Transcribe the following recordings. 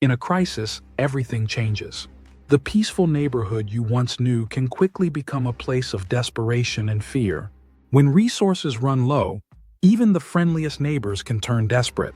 In a crisis, everything changes. The peaceful neighborhood you once knew can quickly become a place of desperation and fear. When resources run low, even the friendliest neighbors can turn desperate.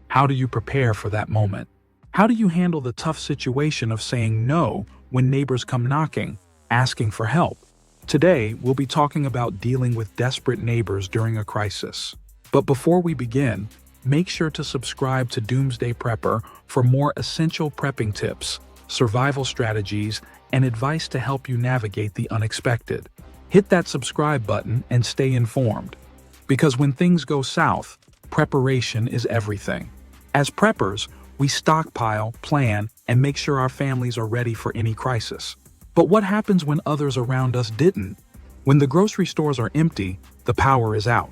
How do you prepare for that moment? How do you handle the tough situation of saying no when neighbors come knocking, asking for help? Today, we'll be talking about dealing with desperate neighbors during a crisis. But before we begin, make sure to subscribe to Doomsday Prepper for more essential prepping tips, survival strategies, and advice to help you navigate the unexpected. Hit that subscribe button and stay informed. Because when things go south, preparation is everything. As preppers, we stockpile, plan, and make sure our families are ready for any crisis. But what happens when others around us didn't? When the grocery stores are empty, the power is out,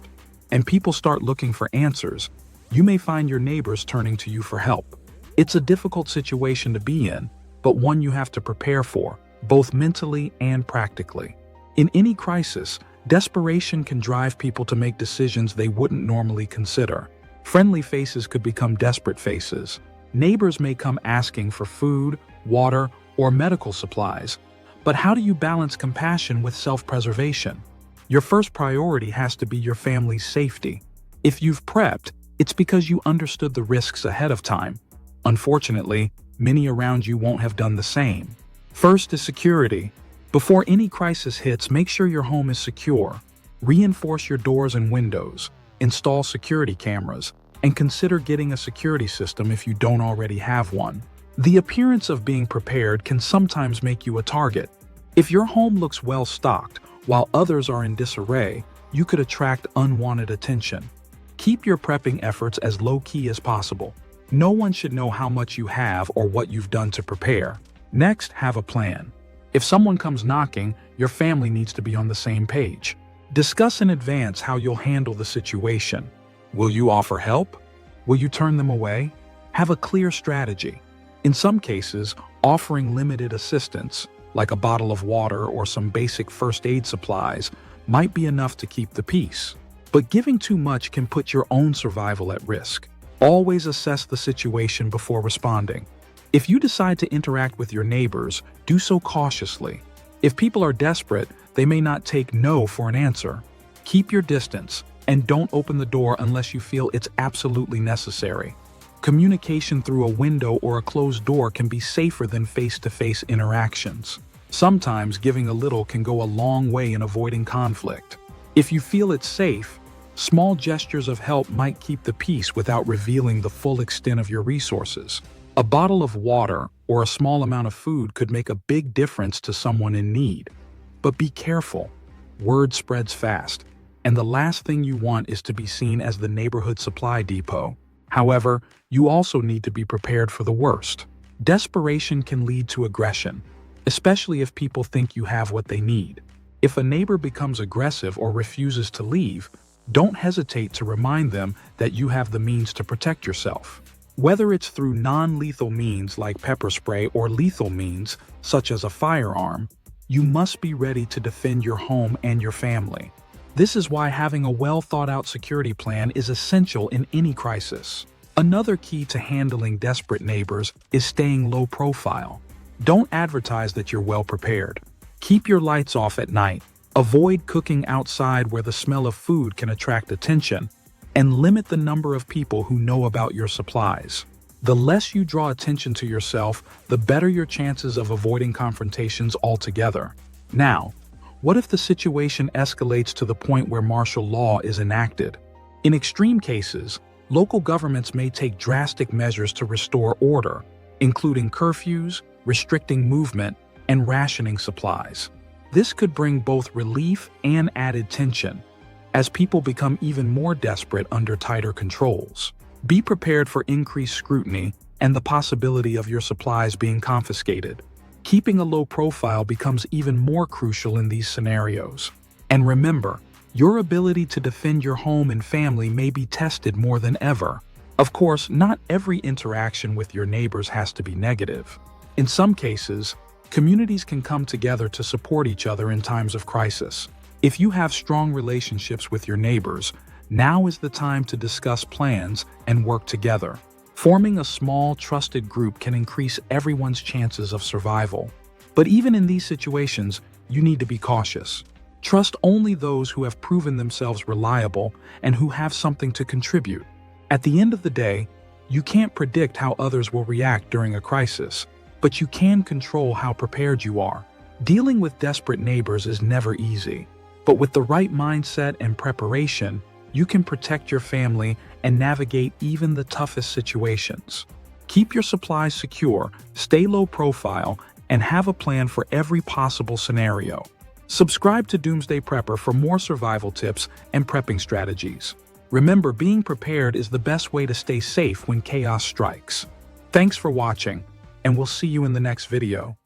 and people start looking for answers, you may find your neighbors turning to you for help. It's a difficult situation to be in, but one you have to prepare for, both mentally and practically. In any crisis, desperation can drive people to make decisions they wouldn't normally consider. Friendly faces could become desperate faces. Neighbors may come asking for food, water, or medical supplies. But how do you balance compassion with self-preservation? Your first priority has to be your family's safety. If you've prepped, it's because you understood the risks ahead of time. Unfortunately, many around you won't have done the same. First is security. Before any crisis hits, make sure your home is secure. Reinforce your doors and windows, install security cameras, and consider getting a security system if you don't already have one. The appearance of being prepared can sometimes make you a target. If your home looks well stocked, while others are in disarray, you could attract unwanted attention. Keep your prepping efforts as low-key as possible. No one should know how much you have or what you've done to prepare. Next, have a plan. If someone comes knocking, your family needs to be on the same page. Discuss in advance how you'll handle the situation. Will you offer help? Will you turn them away? Have a clear strategy. In some cases, offering limited assistance, like a bottle of water or some basic first aid supplies, might be enough to keep the peace. But giving too much can put your own survival at risk. Always assess the situation before responding. If you decide to interact with your neighbors, do so cautiously. If people are desperate, they may not take no for an answer. Keep your distance, and don't open the door unless you feel it's absolutely necessary. Communication through a window or a closed door can be safer than face-to-face interactions. Sometimes giving a little can go a long way in avoiding conflict. If you feel it's safe, small gestures of help might keep the peace without revealing the full extent of your resources. A bottle of water or a small amount of food could make a big difference to someone in need. But be careful. Word spreads fast, and the last thing you want is to be seen as the neighborhood supply depot. However, you also need to be prepared for the worst. Desperation can lead to aggression, especially if people think you have what they need. If a neighbor becomes aggressive or refuses to leave, don't hesitate to remind them that you have the means to protect yourself. Whether it's through non-lethal means like pepper spray or lethal means, such as a firearm, you must be ready to defend your home and your family. This is why having a well-thought-out security plan is essential in any crisis. Another key to handling desperate neighbors is staying low profile. Don't advertise that you're well prepared. Keep your lights off at night. Avoid cooking outside where the smell of food can attract attention, and limit the number of people who know about your supplies. The less you draw attention to yourself, the better your chances of avoiding confrontations altogether. Now, what if the situation escalates to the point where martial law is enacted? In extreme cases, local governments may take drastic measures to restore order, including curfews, restricting movement, and rationing supplies. This could bring both relief and added tension, as people become even more desperate under tighter controls. Be prepared for increased scrutiny and the possibility of your supplies being confiscated. Keeping a low profile becomes even more crucial in these scenarios. And remember, your ability to defend your home and family may be tested more than ever. Of course, not every interaction with your neighbors has to be negative. In some cases, communities can come together to support each other in times of crisis. If you have strong relationships with your neighbors, now is the time to discuss plans and work together. Forming a small, trusted group can increase everyone's chances of survival. But even in these situations, you need to be cautious. Trust only those who have proven themselves reliable and who have something to contribute. At the end of the day, you can't predict how others will react during a crisis, but you can control how prepared you are. Dealing with desperate neighbors is never easy, but with the right mindset and preparation, you can protect your family and navigate even the toughest situations. Keep your supplies secure, stay low profile, and have a plan for every possible scenario. Subscribe to Doomsday Prepper for more survival tips and prepping strategies. Remember, being prepared is the best way to stay safe when chaos strikes. Thanks for watching, and we'll see you in the next video.